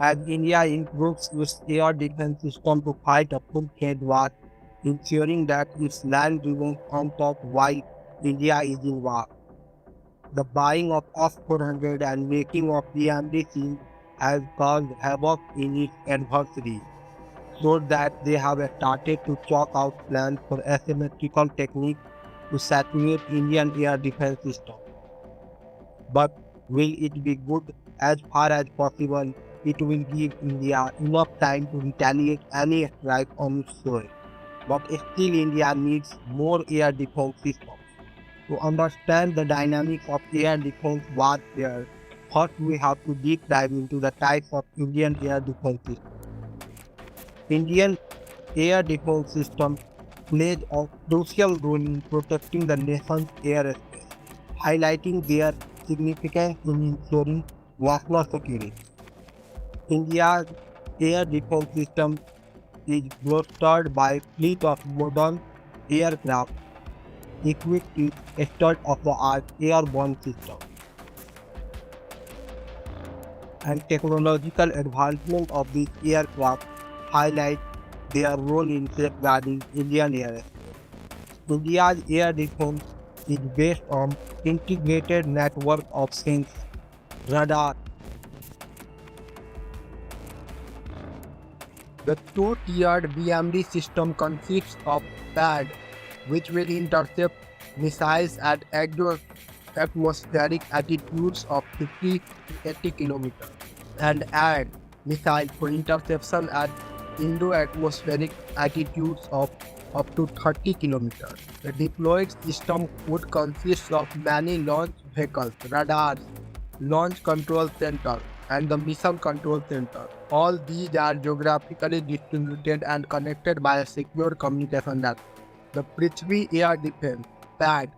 as India improves its air defense system to fight a full-fledged war, ensuring that its land remains on top while India is in war. The buying of OS-400 and making of BMD has caused havoc in its adversary, so that they have started to chalk out plans for asymmetrical techniques to saturate Indian air defense system. But will it be good? As far as possible? It will give India enough time to retaliate any strike on its soil. But still India needs more air defense systems. To understand the dynamics of air defense warfare, first we have to deep dive into the types of Indian air defense systems. Indian air defense system plays a crucial role in protecting the nation's airspace, highlighting their significance in ensuring national security. India's air defense system is bolstered by a fleet of modern aircraft equipped with state-of-the-art airborne systems and technological advancement of these aircraft highlight their role in safeguarding Indian airspace. India's air defense is based on integrated network of sensors, radar. The two-tiered BMD system consists of PAD, which will intercept missiles at atmospheric altitudes of 50 to 80 km, and AD, missile for interception at Indo-atmospheric altitudes of up to 30 km. The deployed system would consist of many launch vehicles, radars, launch control center, and the mission control center. All these are geographically distributed and connected by a secure communication network. The Prithvi Air Defense (PAD)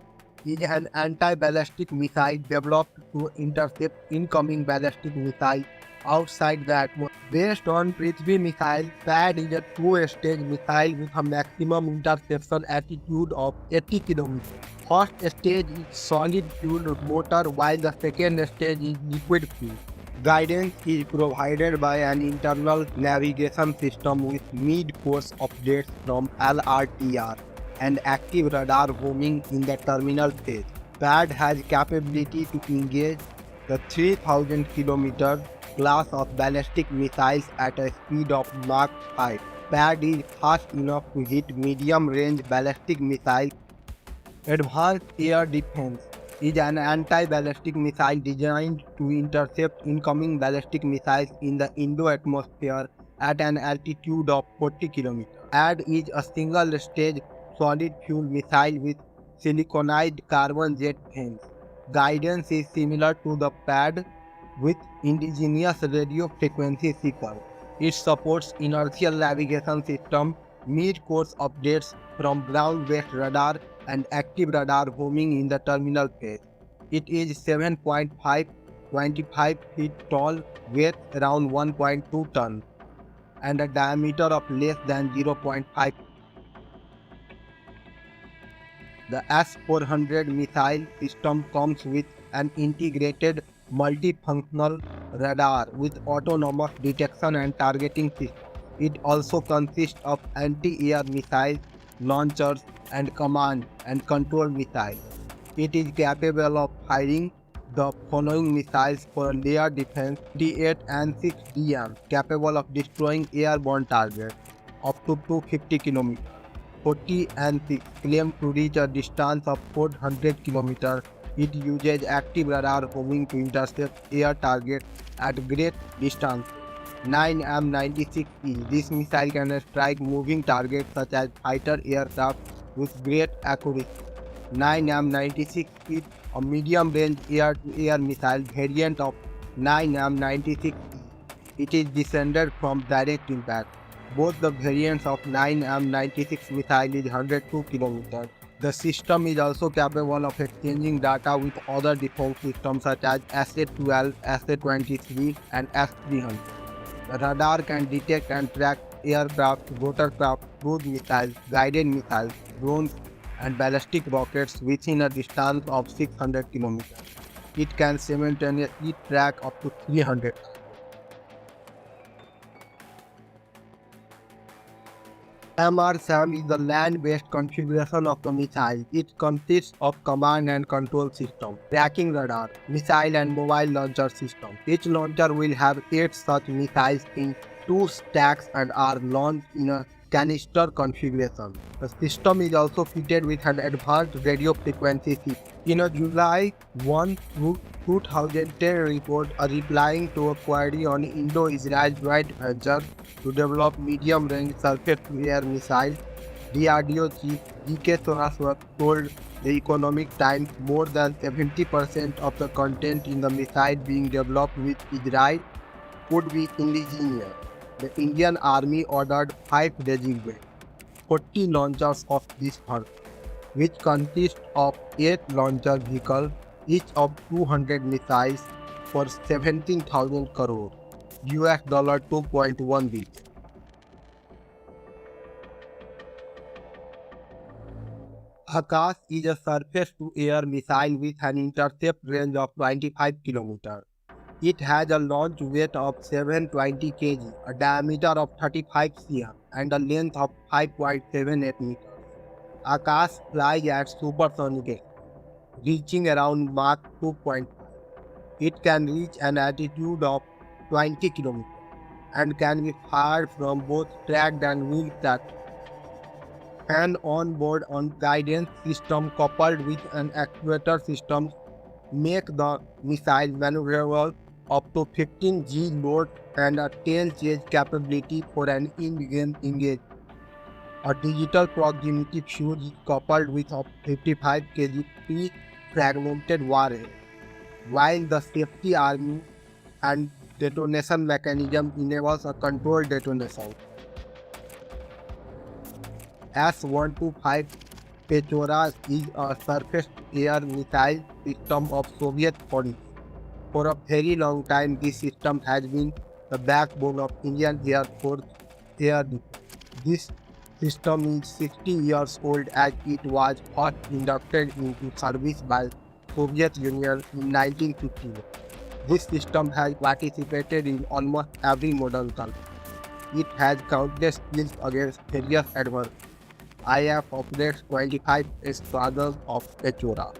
is an anti-ballistic missile developed to intercept incoming ballistic missiles outside the atmosphere. Based on Prithvi missile, PAD is a two-stage missile with a maximum interception altitude of 80 km. First stage is solid fuel motor while the second stage is liquid fuel. Guidance is provided by an internal navigation system with mid-course updates from LRTR and active radar homing in the terminal phase. PAD has capability to engage the 3000 km class of ballistic missiles at a speed of Mach 5. PAD is fast enough to hit medium-range ballistic missiles. Advanced Air Defense is an anti-ballistic missile designed to intercept incoming ballistic missiles in the Indo-atmosphere at an altitude of 40 km. AD is a single-stage solid fuel missile with siliconized carbon jet vanes. Guidance is similar to the PAD with indigenous radio frequency seeker. It supports inertial navigation system, mid-course updates from ground-based radar and active radar homing in the terminal phase. It is 7.525 feet tall, weighs around 1.2 tons, and a diameter of less than 0.5. The S-400 missile system comes with an integrated multifunctional radar with autonomous detection and targeting system. It also consists of anti-air missiles, launchers, and command and control missiles. It is capable of firing the following missiles for layer defense: D8 and 6DM, capable of destroying airborne targets up to 250 km. 40 and 6 claim to reach a distance of 400 km. It uses active radar homing to intercept air targets at great distance. 9M96E. This missile can strike moving targets such as fighter aircraft with great accuracy. 9M96 is a medium-range air-to-air missile variant of 9M96E. It is descended from direct impact. Both the variants of 9M96 missile is 102 km. The system is also capable of exchanging data with other defense systems such as SA-12, SA-23, and S-300. The radar can detect and track aircraft, rotorcraft, cruise missiles, guided missiles, drones, and ballistic rockets within a distance of 600 km. It can simultaneously track up to 300. MRSAM is the land-based configuration of the missile. It consists of command and control system, tracking radar, missile and mobile launcher system. Each launcher will have 8 such missiles in 2 stacks and are launched in a canister configuration. The system is also fitted with an advanced radio frequency system. In a July 1, 2010 report, replying to a query on Indo-Israel joint venture to develop medium-range surface-to-air missiles, DRDO chief D.K. Saraswat told the Economic Times more than 70% of the content in the missile being developed with Israel would be indigenous. The Indian Army ordered 5 regiments, 40 launchers of this type, which consist of 8 launcher vehicles, each of 200 missiles for 17,000 crore, US dollar 2.1 billion. Akash is a surface-to-air missile with an intercept range of 25 km. It has a launch weight of 720 kg, a diameter of 35 cm, and a length of 5.78 meters. Akash flies at supersonic, reaching around Mach 2.5. It can reach an altitude of 20 km and can be fired from both tracked and wheeled platforms. An on-board guidance system coupled with an actuator system make the missile maneuverable up to 15 G load and a tail chase capability for an in-game engage. A digital proximity fuse is coupled with a 55 kg pre-fragmented warhead, while the safety arming and detonation mechanism enables a controlled detonation. S-125 Pechora is a surface-to-air missile system of Soviet origin. For a very long time, this system has been the backbone of Indian Air Force air defense. This system is 60 years old as it was first inducted into service by Soviet Union in 1951. This system has participated in almost every modern conflict. It has countless skills against various adversaries. IF operates 25 squadrons of Pechora.